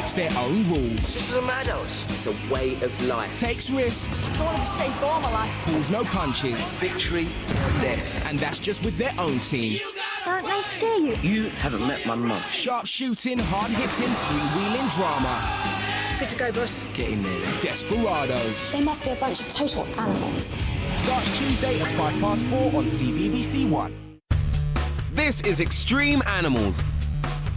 makes their own rules. This is a madhouse. It's a way of life. Takes risks. I want to be safe for all my life. Pulls no punches. Victory or death. And that's just with their own team. Don't they scare you? You haven't met my mum. Sharp shooting, hard hitting, freewheeling drama. Good to go, boss. Get in there then. Desperados. They must be a bunch of total animals. Starts Tuesday at 4:05 on CBBC One. This is Extreme Animals,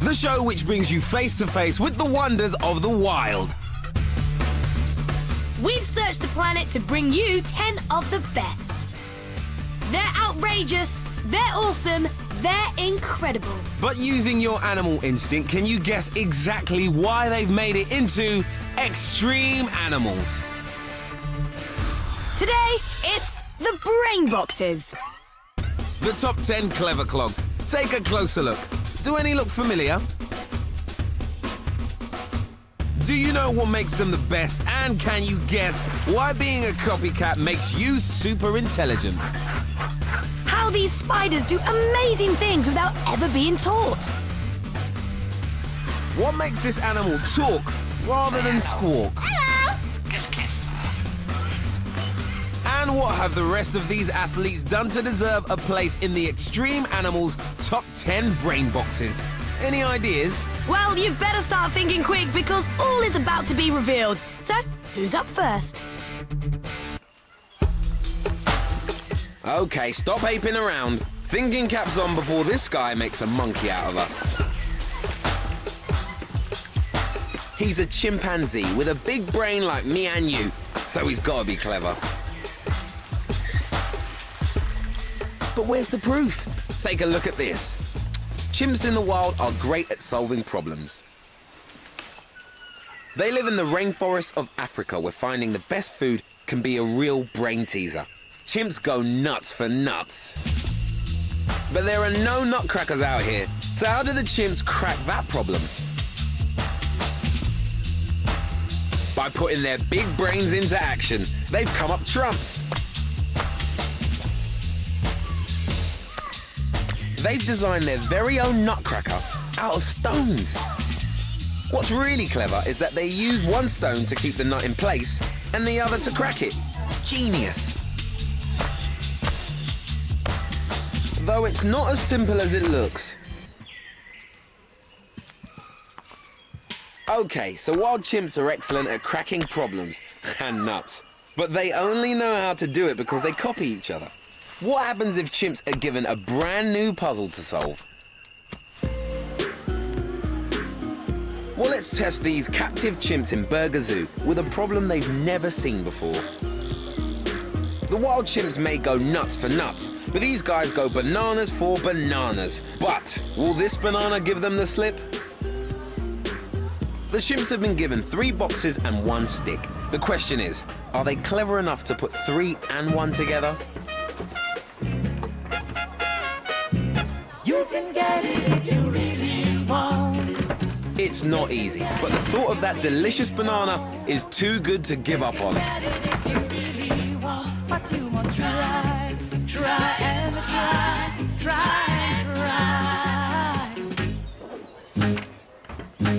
the show which brings you face to face with the wonders of the wild. We've searched the planet to bring you 10 of the best. They're outrageous, they're awesome, they're incredible. But using your animal instinct, can you guess exactly why they've made it into Extreme Animals? Today, it's the Brainboxes. The top 10 clever clogs. Take a closer look. Do any look familiar? Do you know what makes them the best? And can you guess why being a copycat makes you super intelligent? How these spiders do amazing things without ever being taught. What makes this animal talk rather than squawk? Hello! And what have the rest of these athletes done to deserve a place in the Extreme Animals top 10 brain boxes? Any ideas? Well, you've better start thinking quick because all is about to be revealed. So, who's up first? Okay, stop aping around. Thinking caps on before this guy makes a monkey out of us. He's a chimpanzee with a big brain like me and you, so he's got to be clever. But where's the proof? Take a look at this. Chimps in the wild are great at solving problems. They live in the rainforests of Africa where finding the best food can be a real brain teaser. Chimps go nuts for nuts. But there are no nutcrackers out here. So how do the chimps crack that problem? By putting their big brains into action. They've come up trumps. They've designed their very own nutcracker out of stones. What's really clever is that they use one stone to keep the nut in place and the other to crack it. Genius. Though it's not as simple as it looks. Okay, so wild chimps are excellent at cracking problems and nuts, but they only know how to do it because they copy each other. What happens if chimps are given a brand new puzzle to solve? Well, let's test these captive chimps in Burger Zoo with a problem they've never seen before. The wild chimps may go nuts for nuts, but these guys go bananas for bananas. But will this banana give them the slip? The chimps have been given 3 boxes and 1 stick. The question is, are they clever enough to put 3 and 1 together? You can get it if you really want. It's not easy, but the thought of that delicious banana is too good to give up on. Get it if you really want. But you must try, try and try, try and try.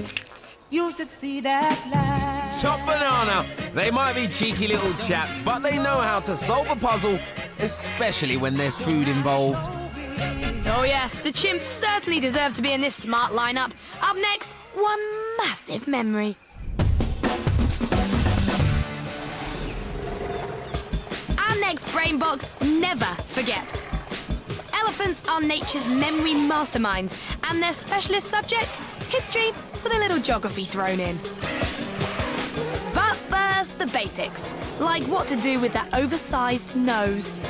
You'll succeed at last. Top banana! They might be cheeky little chaps, but they know how to solve a puzzle, especially when there's food involved. Oh yes, the chimps certainly deserve to be in this smart lineup. Up next, one massive memory. Our next brain box never forgets. Elephants are nature's memory masterminds, and their specialist subject, history with a little geography thrown in. But first, the basics, like what to do with that oversized nose.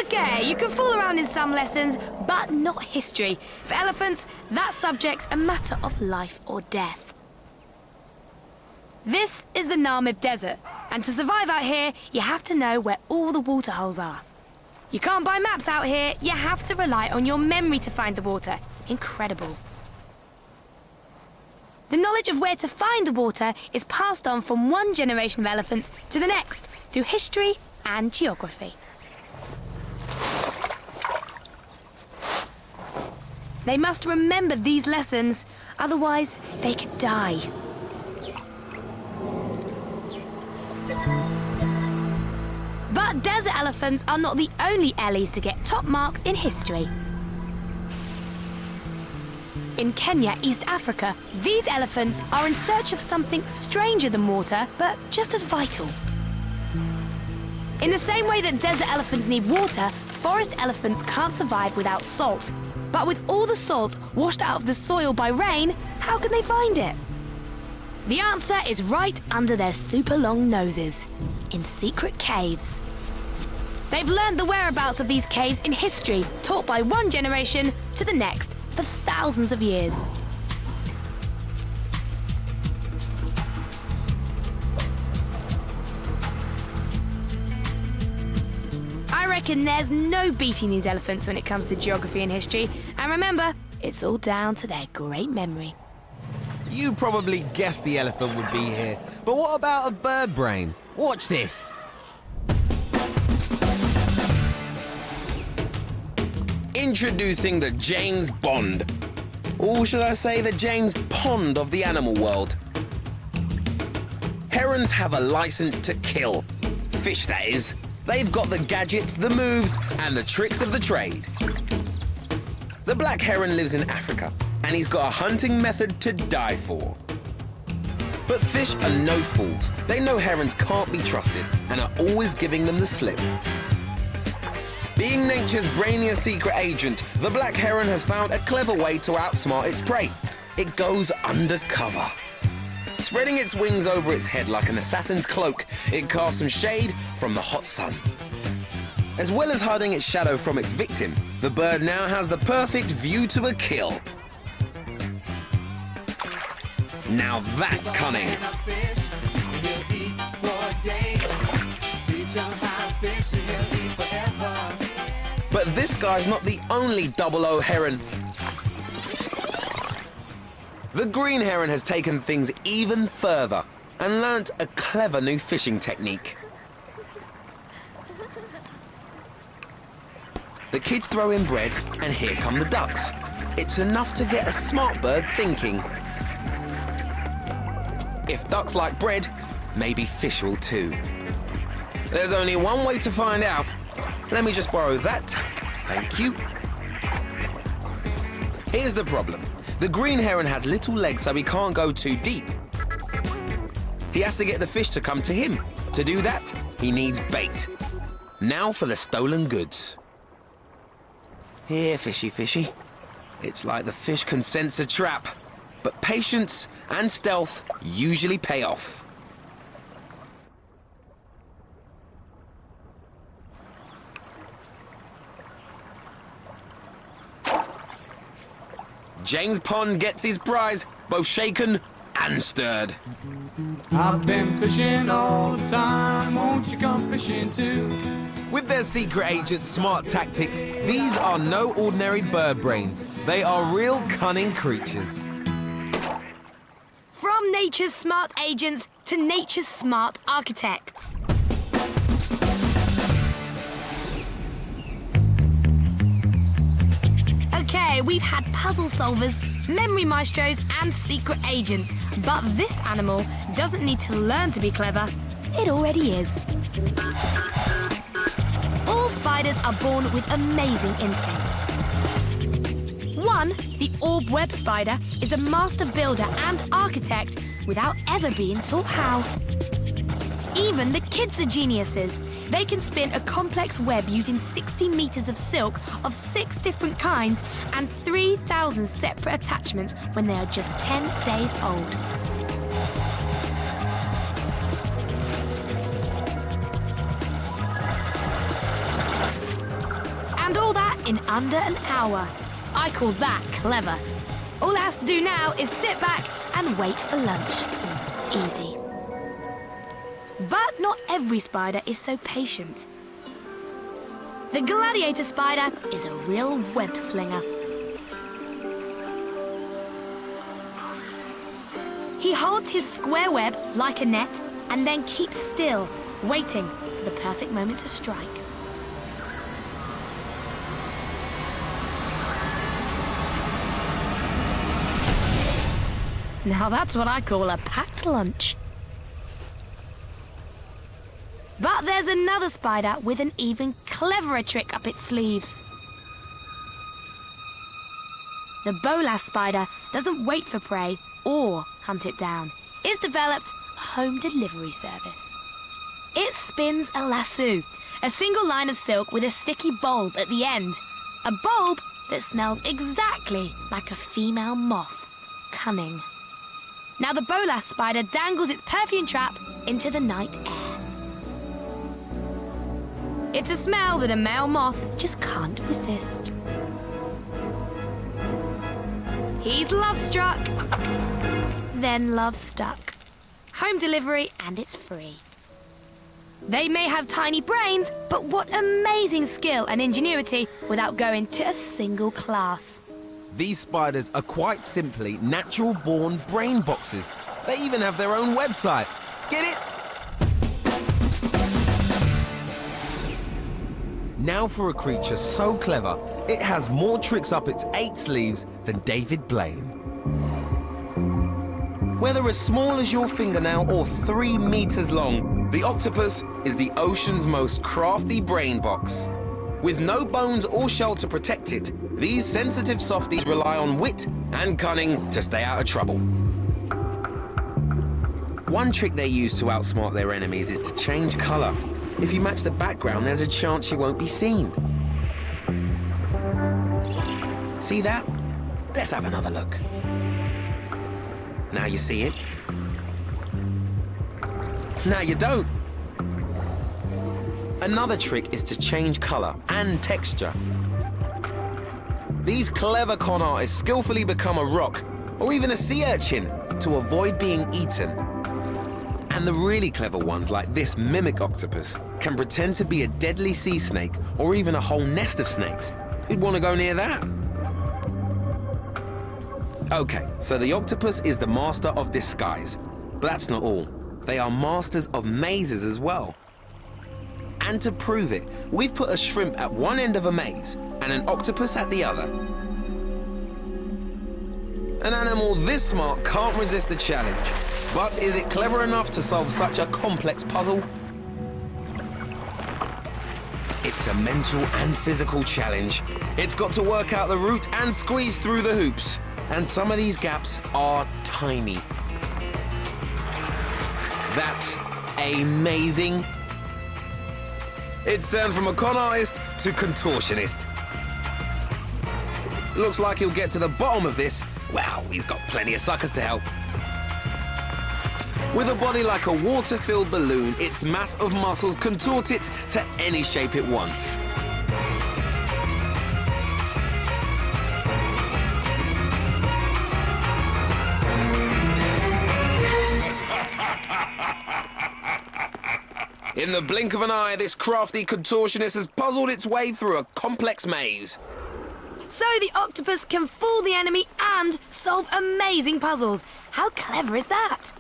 Okay, you can fool around in some lessons, but not history. For elephants, that subject's a matter of life or death. This is the Namib Desert, and to survive out here, you have to know where all the water holes are. You can't buy maps out here, you have to rely on your memory to find the water. Incredible. The knowledge of where to find the water is passed on from one generation of elephants to the next through history and geography. They must remember these lessons, otherwise they could die. But desert elephants are not the only Ellies to get top marks in history. In Kenya, East Africa, these elephants are in search of something stranger than water, but just as vital. In the same way that desert elephants need water, forest elephants can't survive without salt. But with all the salt washed out of the soil by rain, how can they find it? The answer is right under their super long noses, in secret caves. They've learned the whereabouts of these caves in history, taught by one generation to the next for thousands of years. I reckon there's no beating these elephants when it comes to geography and history. And remember, it's all down to their great memory. You probably guessed the elephant would be here, but what about a bird brain? Watch this. Introducing the James Bond. Or should I say the James Pond of the animal world. Herons have a license to kill. Fish, that is. They've got the gadgets, the moves, and the tricks of the trade. The black heron lives in Africa, and he's got a hunting method to die for. But fish are no fools. They know herons can't be trusted and are always giving them the slip. Being nature's brainiest secret agent, the black heron has found a clever way to outsmart its prey. It goes undercover. Spreading its wings over its head like an assassin's cloak, it casts some shade from the hot sun. As well as hiding its shadow from its victim, the bird now has the perfect view to a kill. Now that's cunning. But this guy's not the only 00 heron. The green heron has taken things even further and learnt a clever new fishing technique. The kids throw in bread and here come the ducks. It's enough to get a smart bird thinking. If ducks like bread, maybe fish will too. There's only one way to find out. Let me just borrow that. Thank you. Here's the problem. The green heron has little legs, so he can't go too deep. He has to get the fish to come to him. To do that, he needs bait. Now for the stolen goods. Here, fishy, fishy. It's like the fish can sense a trap, but patience and stealth usually pay off. James Pond gets his prize, both shaken and stirred. I've been fishing all the time, won't you come fishing too? With their secret agent smart tactics, these are no ordinary bird brains. They are real cunning creatures. From nature's smart agents to nature's smart architects. Okay, we've had puzzle solvers, memory maestros, and secret agents. But this animal doesn't need to learn to be clever. It already is. All spiders are born with amazing instincts. One, the orb web spider, is a master builder and architect without ever being taught how. Even the kids are geniuses. They can spin a complex web using 60 meters of silk of 6 different kinds and 3,000 separate attachments when they are just 10 days old. And all that in under an hour. I call that clever. All it has to do now is sit back and wait for lunch. Easy. But not every spider is so patient. The gladiator spider is a real web slinger. He holds his square web like a net and then keeps still, waiting for the perfect moment to strike. Now that's what I call a packed lunch. But there's another spider with an even cleverer trick up its sleeves. The bolas spider doesn't wait for prey or hunt it down. It's developed a home delivery service. It spins a lasso, a single line of silk with a sticky bulb at the end. A bulb that smells exactly like a female moth, Cunning. Now the bolas spider dangles its perfume trap into the night air. It's a smell that a male moth just can't resist. He's love-struck, then love-stuck. Home delivery, and it's free. They may have tiny brains, but what amazing skill and ingenuity without going to a single class. These spiders are quite simply natural-born brain boxes. They even have their own website. Get it? Now for a creature so clever, it has more tricks up its 8 sleeves than David Blaine. Whether as small as your fingernail or 3 meters long, the octopus is the ocean's most crafty brain box. With no bones or shell to protect it, these sensitive softies rely on wit and cunning to stay out of trouble. One trick they use to outsmart their enemies is to change color. If you match the background, there's a chance you won't be seen. See that? Let's have another look. Now you see it. Now you don't. Another trick is to change color and texture. These clever con artists skillfully become a rock or even a sea urchin to avoid being eaten. And the really clever ones, like this mimic octopus, can pretend to be a deadly sea snake or even a whole nest of snakes. Who'd want to go near that? Okay, so the octopus is the master of disguise. But that's not all. They are masters of mazes as well. And to prove it, we've put a shrimp at one end of a maze and an octopus at the other. An animal this smart can't resist a challenge. But is it clever enough to solve such a complex puzzle? It's a mental and physical challenge. It's got to work out the route and squeeze through the hoops. And some of these gaps are tiny. That's amazing. It's turned from a con artist to contortionist. Looks like he'll get to the bottom of this. Wow, he's got plenty of suckers to help. With a body like a water-filled balloon, its mass of muscles contort it to any shape it wants. In the blink of an eye, this crafty contortionist has puzzled its way through a complex maze. So the octopus can fool the enemy and solve amazing puzzles. How clever is that?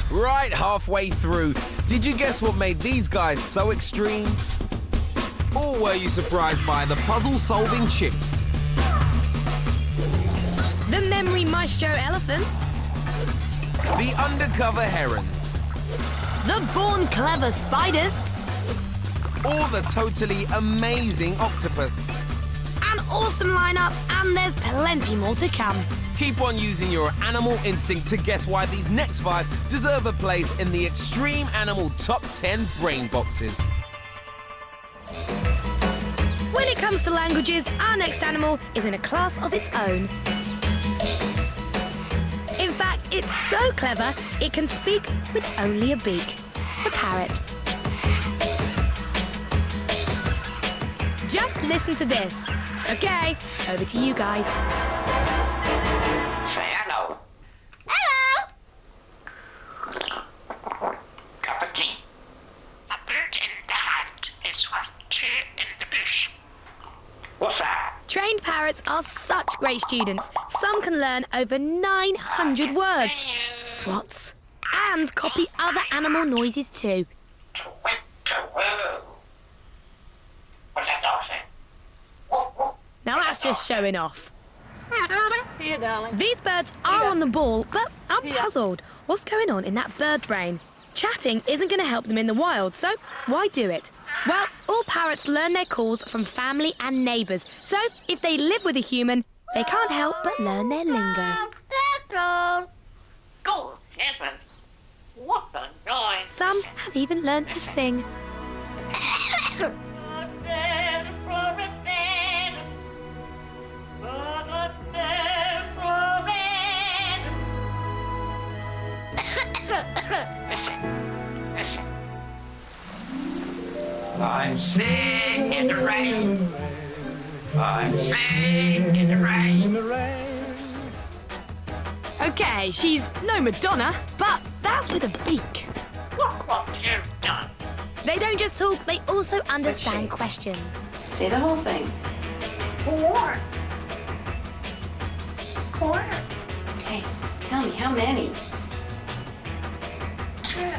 Right halfway through, did you guess what made these guys so extreme? Or were you surprised by the puzzle-solving chimps? The memory maestro elephants. The undercover herons. The born clever spiders. Or the totally amazing octopus. An awesome lineup, and there's plenty more to come. Keep on using your animal instinct to guess why these next 5 deserve a place in the Extreme Animal Top 10 Brain Boxes. When it comes to languages, our next animal is in a class of its own. In fact, it's so clever, it can speak with only a beak. The parrot. Just listen to this. Okay, over to you guys. Say hello. Hello! Cup of tea. A bird in the hand is worth 2 in the bush. What's that? Trained parrots are such great students, Some can learn over 900 words, swats, and copy other animal noises too. Now that's just showing off. Here, darling. These birds are on the ball, but I'm puzzled. What's going on in that bird brain? Chatting isn't going to help them in the wild, so why do it? Well, all parrots learn their calls from family and neighbours, so if they live with a human, they can't help but learn their lingo. Good heavens! What the noise? Some have even learned to sing. Listen. I sing in the rain. I sing in the rain. Okay, she's no Madonna, but that's with a beak. What have you done? They don't just talk, they also understand questions. Say the whole thing. Corn. Okay, tell me, how many? 2.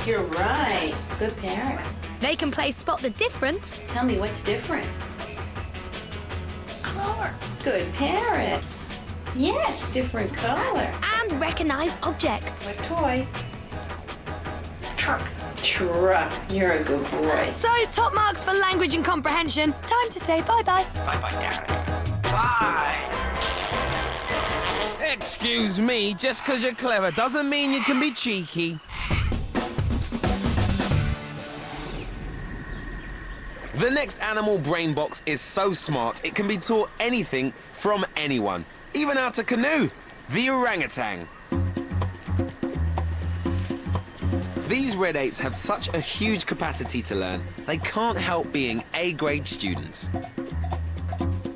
You're right. Good parrot. They can play spot the difference. Tell me what's different. Color. Good parrot. Yes, different color. And recognise objects. What toy? Truck. Truck. You're a good boy. So, top marks for language and comprehension. Time to say bye-bye. Bye-bye, Daddy. Bye. Excuse me, just 'cause you're clever doesn't mean you can be cheeky. The next animal brain box is so smart it can be taught anything from anyone, even how to canoe. The orangutan. These red apes have such a huge capacity to learn, they can't help being A-grade students.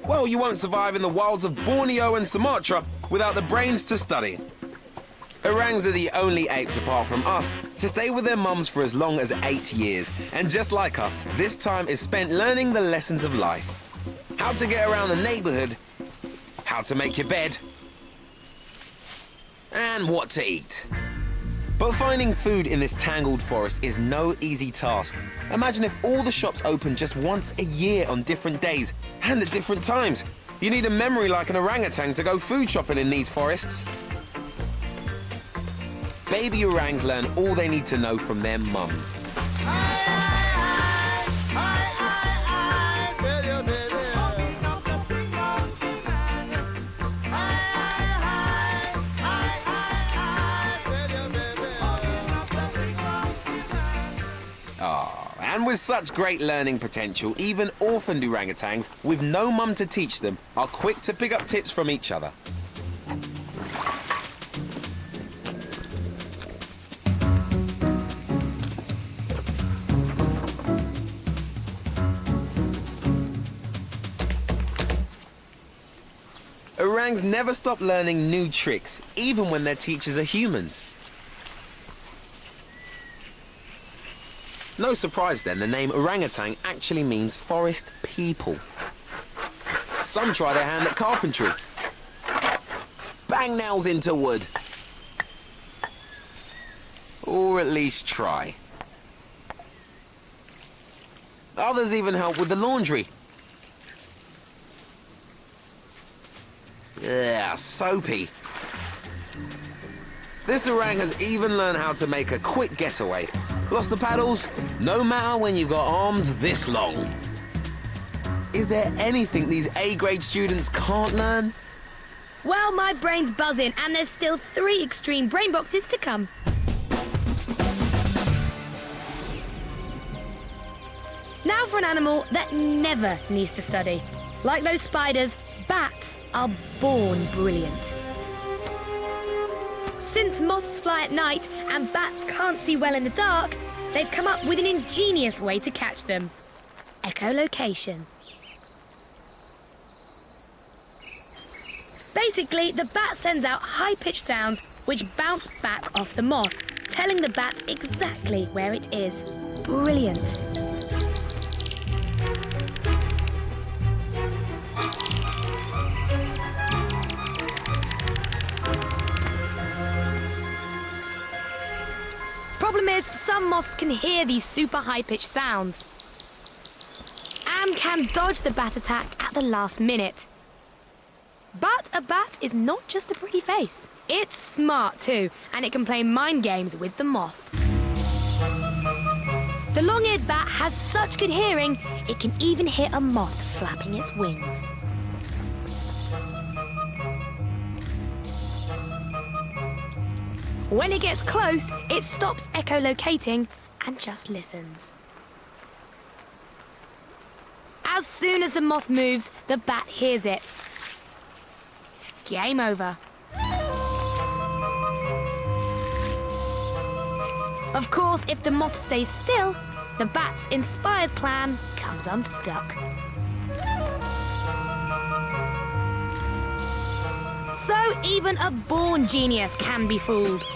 Well, you won't survive in the wilds of Borneo and Sumatra without the brains to study. Orangs are the only apes apart from us to stay with their mums for as long as 8 years. And just like us, this time is spent learning the lessons of life. How to get around the neighborhood, how to make your bed, and what to eat. But finding food in this tangled forest is no easy task. Imagine if all the shops opened just once a year on different days and at different times. You need a memory like an orangutan to go food shopping in these forests. Baby orangs learn all they need to know from their mums. And with such great learning potential, even orphaned orangutans with no mum to teach them are quick to pick up tips from each other. Orangs never stop learning new tricks, even when their teachers are humans. No surprise then, the name orangutan actually means forest people. Some try their hand at carpentry. Bang nails into wood. Or at least try. Others even help with the laundry. Yeah, soapy. This orang has even learned how to make a quick getaway. Lost the paddles? No matter when you've got arms this long. Is there anything these A-grade students can't learn? Well, my brain's buzzing, and there's still 3 extreme brain boxes to come. Now for an animal that never needs to study. Like those spiders, bats are born brilliant. Since moths fly at night and bats can't see well in the dark, they've come up with an ingenious way to catch them. Echolocation. Basically, the bat sends out high-pitched sounds which bounce back off the moth, telling the bat exactly where it is. Brilliant. problem is, some moths can hear these super high-pitched sounds and can dodge the bat attack at the last minute. But a bat is not just a pretty face. It's smart too, and it can play mind games with the moth. The long-eared bat has such good hearing, it can even hear a moth flapping its wings. When it gets close, it stops echolocating and just listens. As soon as the moth moves, the bat hears it. Game over. Of course, if the moth stays still, the bat's inspired plan comes unstuck. So even a born genius can be fooled.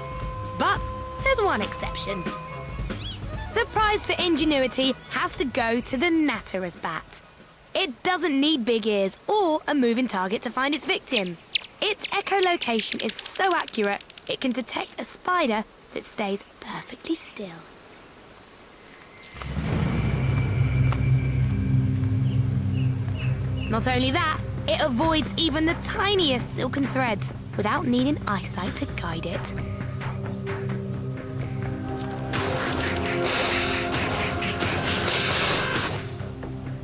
But there's one exception. The prize for ingenuity has to go to the natterer's bat. It doesn't need big ears or a moving target to find its victim. Its echolocation is so accurate, it can detect a spider that stays perfectly still. Not only that, it avoids even the tiniest silken threads without needing eyesight to guide it.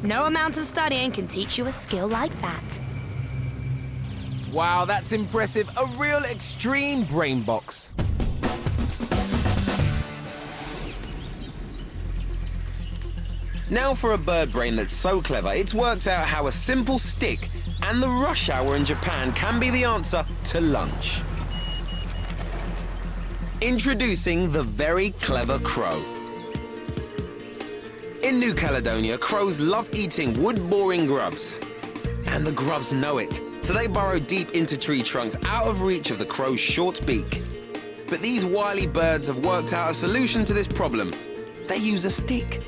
No amount of studying can teach you a skill like that. Wow, that's impressive. A real extreme brain box. Now for a bird brain that's so clever, it's worked out how a simple stick and the rush hour in Japan can be the answer to lunch. Introducing the very clever crow. In New Caledonia, crows love eating wood-boring grubs. And the grubs know it, so they burrow deep into tree trunks out of reach of the crow's short beak. But these wily birds have worked out a solution to this problem. They use a stick.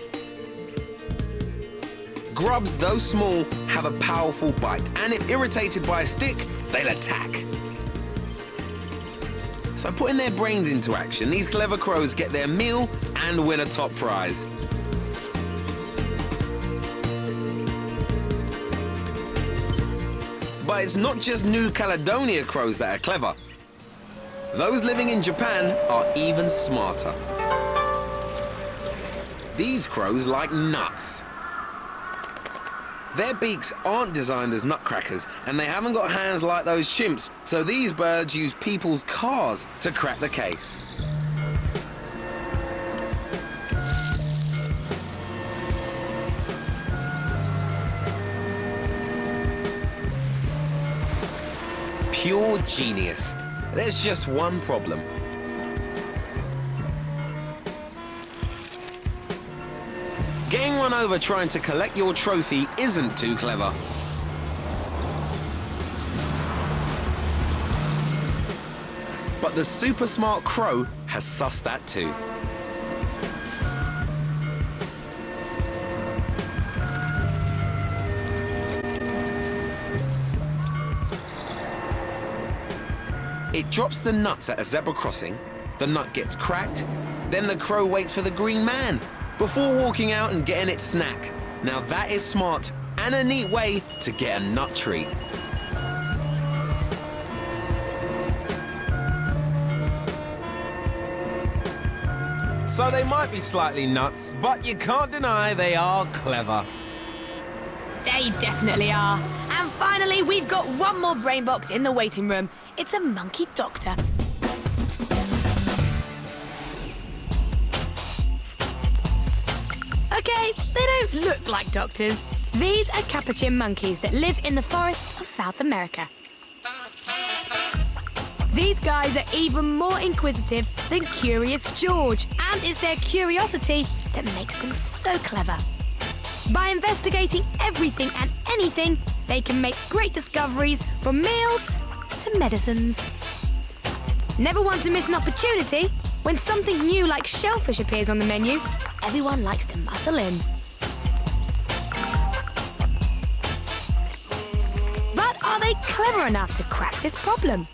Grubs, though small, have a powerful bite, and if irritated by a stick, they'll attack. So putting their brains into action, these clever crows get their meal and win a top prize. But it's not just New Caledonia crows that are clever. Those living in Japan are even smarter. These crows like nuts. Their beaks aren't designed as nutcrackers, and they haven't got hands like those chimps, so these birds use people's cars to crack the case. Pure genius. There's just one problem. Getting run over trying to collect your trophy isn't too clever. But the super smart crow has sussed that too. It drops the nuts at a zebra crossing, the nut gets cracked, then the crow waits for the green man before walking out and getting its snack. Now that is smart and a neat way to get a nut treat. So they might be slightly nuts, but you can't deny they are clever. They definitely are. And finally, we've got one more brain box in the waiting room. It's a monkey doctor. Okay, they don't look like doctors. These are Capuchin monkeys that live in the forests of South America. These guys are even more inquisitive than Curious George, and it's their curiosity that makes them so clever. By investigating everything and anything, they can make great discoveries from meals to medicines. Never want to miss an opportunity. When something new like shellfish appears on the menu, everyone likes to muscle in. But are they clever enough to crack this problem?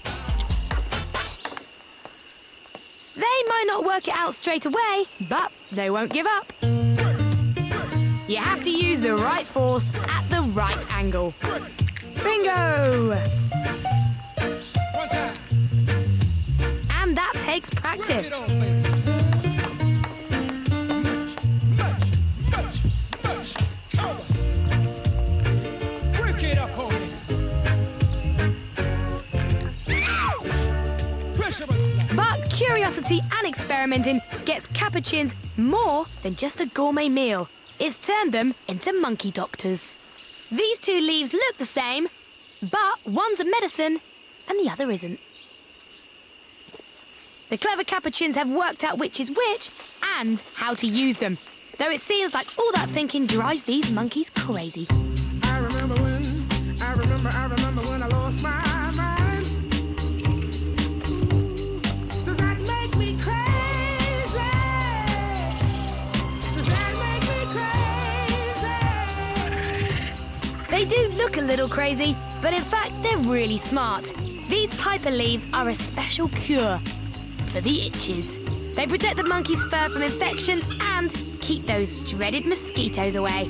They might might not work it out straight away, but they won't give up. You have to use the right force at the right angle. Bingo! And that takes practice. But curiosity and experimenting gets Capuchins more than just a gourmet meal. It's turned them into monkey doctors. These two leaves look the same, but one's a medicine and the other isn't. The clever Capuchins have worked out which is which and how to use them, though it seems like all that thinking drives these monkeys crazy. I remember when I lost my mind. Does that make me crazy? Does that make me crazy? They do look a little crazy, but in fact they're really smart. These piper leaves are a special cure for the itches. They protect the monkey's fur from infections and keep those dreaded mosquitoes away.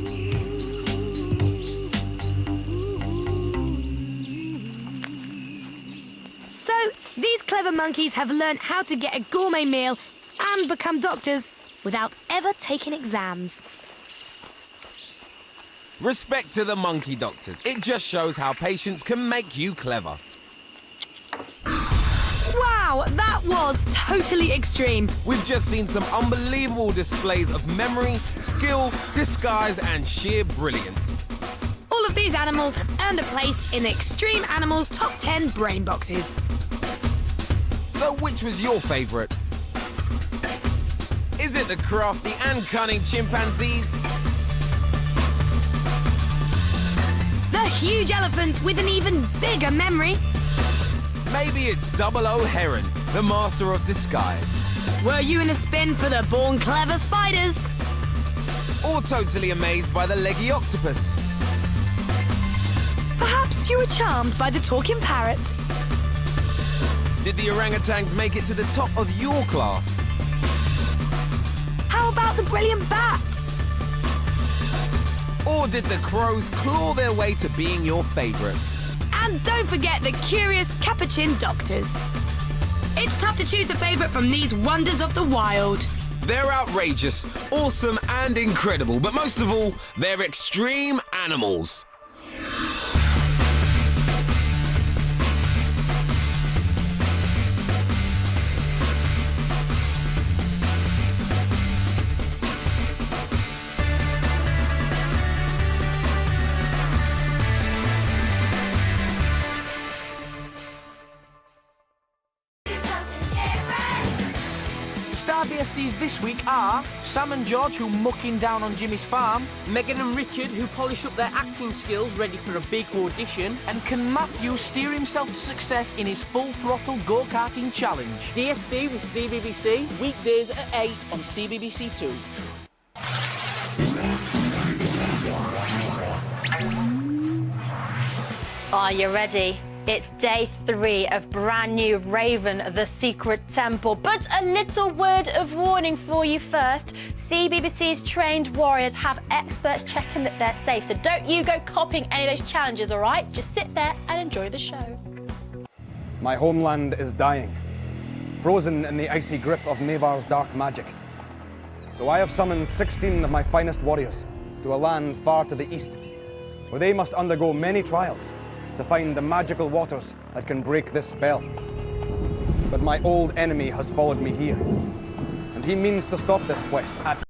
So, these clever monkeys have learnt how to get a gourmet meal and become doctors without ever taking exams. Respect to the monkey doctors. It just shows how patience can make you clever. Wow, that was totally extreme. We've just seen some unbelievable displays of memory, skill, disguise, and sheer brilliance. All of these animals have earned a place in the Extreme Animals Top 10 Brainboxes. So which was your favourite? Is it the crafty and cunning chimpanzees? The huge elephant with an even bigger memory? Maybe it's 00 Heron, the master of disguise. Were you in a spin for the born clever spiders? Or totally amazed by the leggy octopus. Perhaps you were charmed by the talking parrots. Did the orangutans make it to the top of your class? How about the brilliant bats? Or did the crows claw their way to being your favourite? And don't forget the curious Capuchin doctors. It's tough to choose a favourite from these wonders of the wild. They're outrageous, awesome and incredible, but most of all, they're extreme animals. Star BSDs this week are Sam and George, who mucking down on Jimmy's farm, Megan and Richard, who polish up their acting skills ready for a big audition, and can Matthew steer himself to success in his full-throttle go-karting challenge. DSD with CBBC, weekdays at 8 on CBBC 2. Are you ready? It's day 3 of brand new Raven, the Secret Temple. But a little word of warning for you first. CBBC's trained warriors have experts checking that they're safe, so don't you go copying any of those challenges, all right? Just sit there and enjoy the show. My homeland is dying, frozen in the icy grip of Nevar's dark magic. So I have summoned 16 of my finest warriors to a land far to the east, where they must undergo many trials to find the magical waters that can break this spell. But my old enemy has followed me here, and he means to stop this quest at